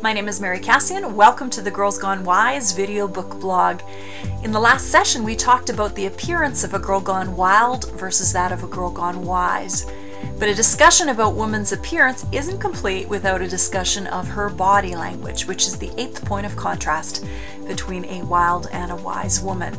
My name is Mary Cassian. Welcome to the Girls Gone Wise video book blog. In the last session, we talked about the appearance of a girl gone wild versus that of a girl gone wise. But a discussion about woman's appearance isn't complete without a discussion of her body language, which is the 8th point of contrast between a wild and a wise woman.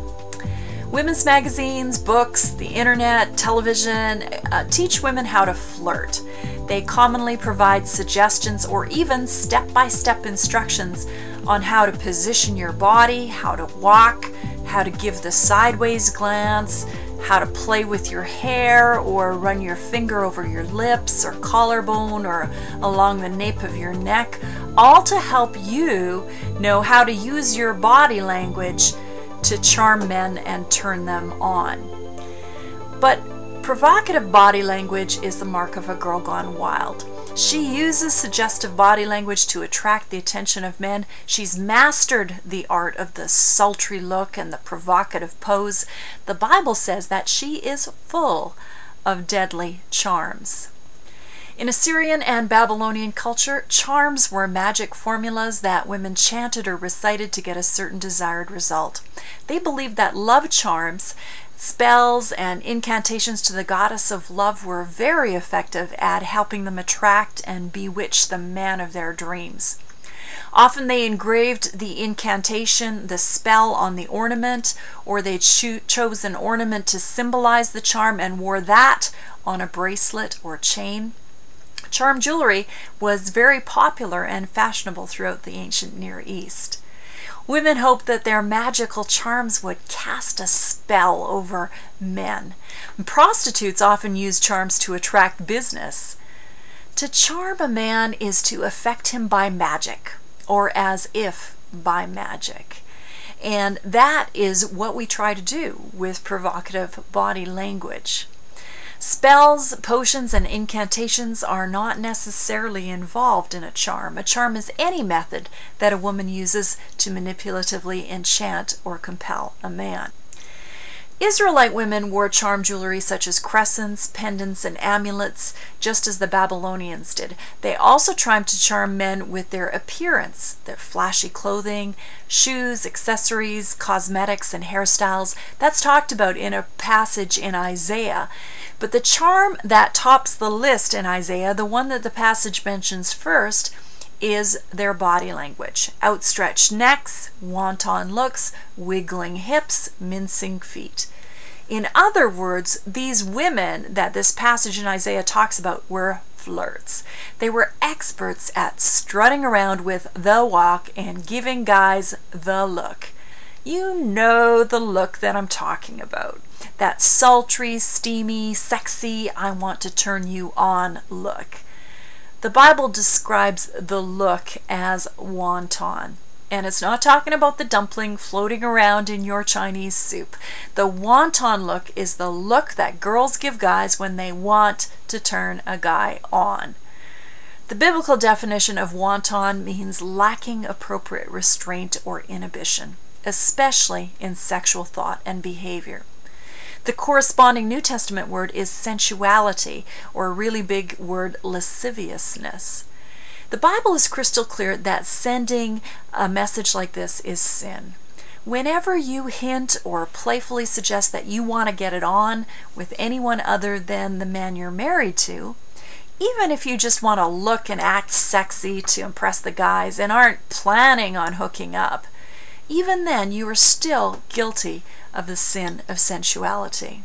Women's magazines, books, the internet, television teach women how to flirt. They commonly provide suggestions or even step-by-step instructions on how to position your body, how to walk, how to give the sideways glance, how to play with your hair or run your finger over your lips or collarbone or along the nape of your neck, all to help you know how to use your body language to charm men and turn them on. But provocative body language is the mark of a girl gone wild. She uses suggestive body language to attract the attention of men. She's mastered the art of the sultry look and the provocative pose. The Bible says that she is full of deadly charms. In Assyrian and Babylonian culture, charms were magic formulas that women chanted or recited to get a certain desired result. They believed that love charms, spells, and incantations to the goddess of love were very effective at helping them attract and bewitch the man of their dreams. Often they engraved the incantation, the spell on the ornament, or they chose an ornament to symbolize the charm and wore that on a bracelet or chain. Charm jewelry was very popular and fashionable throughout the ancient Near East. Women hoped that their magical charms would cast a spell over men. Prostitutes often used charms to attract business. To charm a man is to affect him by magic, or as if by magic. And that is what we try to do with provocative body language. Spells, potions, and incantations are not necessarily involved in a charm. A charm is any method that a woman uses to manipulatively enchant or compel a man. Israelite women wore charm jewelry such as crescents, pendants, and amulets, just as the Babylonians did. They also tried to charm men with their appearance, their flashy clothing, shoes, accessories, cosmetics, and hairstyles. That's talked about in a passage in Isaiah. But the charm that tops the list in Isaiah, the one that the passage mentions first, is their body language. Outstretched necks, wanton looks, wiggling hips, mincing feet. In other words, these women that this passage in Isaiah talks about were flirts. They were experts at strutting around with the walk and giving guys the look. You know the look that I'm talking about. That sultry, steamy, sexy, I want to turn you on look. The Bible describes the look as wanton. And it's not talking about the dumpling floating around in your Chinese soup. The wanton look is the look that girls give guys when they want to turn a guy on. The biblical definition of wanton means lacking appropriate restraint or inhibition, especially in sexual thought and behavior. The corresponding New Testament word is sensuality, or a really big word, lasciviousness. The Bible is crystal clear that sending a message like this is sin. Whenever you hint or playfully suggest that you want to get it on with anyone other than the man you're married to, even if you just want to look and act sexy to impress the guys and aren't planning on hooking up, even then you are still guilty of the sin of sensuality.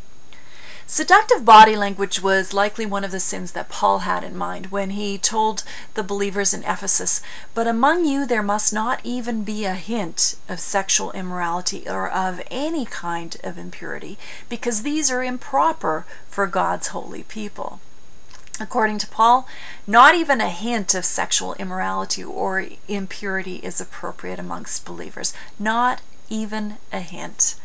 Seductive body language was likely one of the sins that Paul had in mind when he told the believers in Ephesus, "But among you there must not even be a hint of sexual immorality or of any kind of impurity, because these are improper for God's holy people." According to Paul, not even a hint of sexual immorality or impurity is appropriate amongst believers. Not even a hint.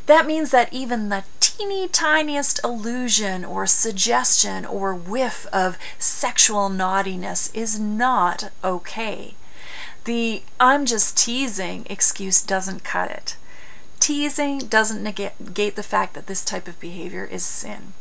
That means that even the teeny tiniest illusion or suggestion or whiff of sexual naughtiness is not okay. The "I'm just teasing" excuse doesn't cut it. Teasing doesn't negate the fact that this type of behavior is sin.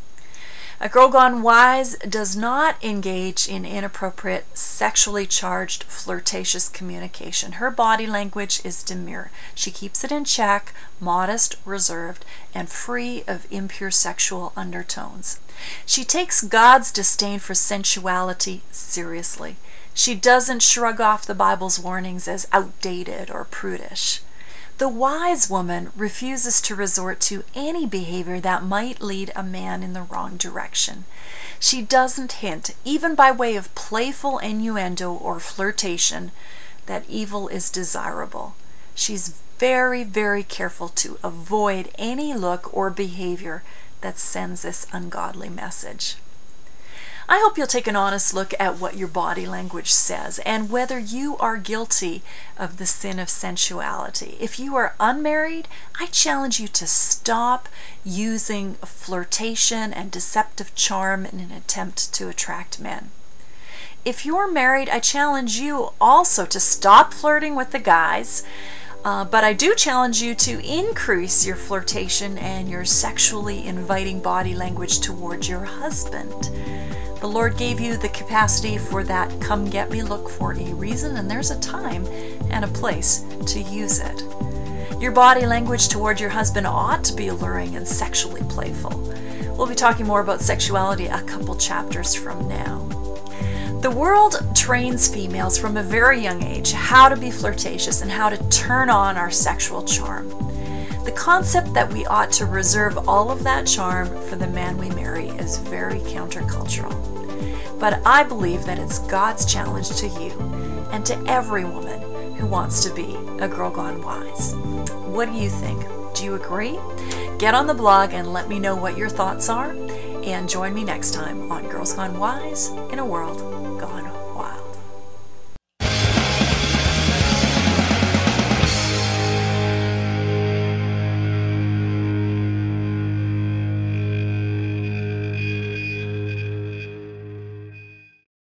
A girl gone wise does not engage in inappropriate, sexually charged, flirtatious communication. Her body language is demure. She keeps it in check, modest, reserved, and free of impure sexual undertones. She takes God's disdain for sensuality seriously. She doesn't shrug off the Bible's warnings as outdated or prudish. The wise woman refuses to resort to any behavior that might lead a man in the wrong direction. She doesn't hint, even by way of playful innuendo or flirtation, that evil is desirable. She's very, very careful to avoid any look or behavior that sends this ungodly message. I hope you'll take an honest look at what your body language says and whether you are guilty of the sin of sensuality. If you are unmarried, I challenge you to stop using flirtation and deceptive charm in an attempt to attract men. If you're married, I challenge you also to stop flirting with the guys, but I do challenge you to increase your flirtation and your sexually inviting body language towards your husband. The Lord gave you the capacity for that come get me look for a reason, and there's a time and a place to use it. Your body language toward your husband ought to be alluring and sexually playful. We'll be talking more about sexuality a couple chapters from now. The world trains females from a very young age how to be flirtatious and how to turn on our sexual charm. The concept that we ought to reserve all of that charm for the man we marry is very countercultural. But I believe that it's God's challenge to you and to every woman who wants to be a girl gone wise. What do you think? Do you agree? Get on the blog and let me know what your thoughts are, and join me next time on Girls Gone Wise in a World Gone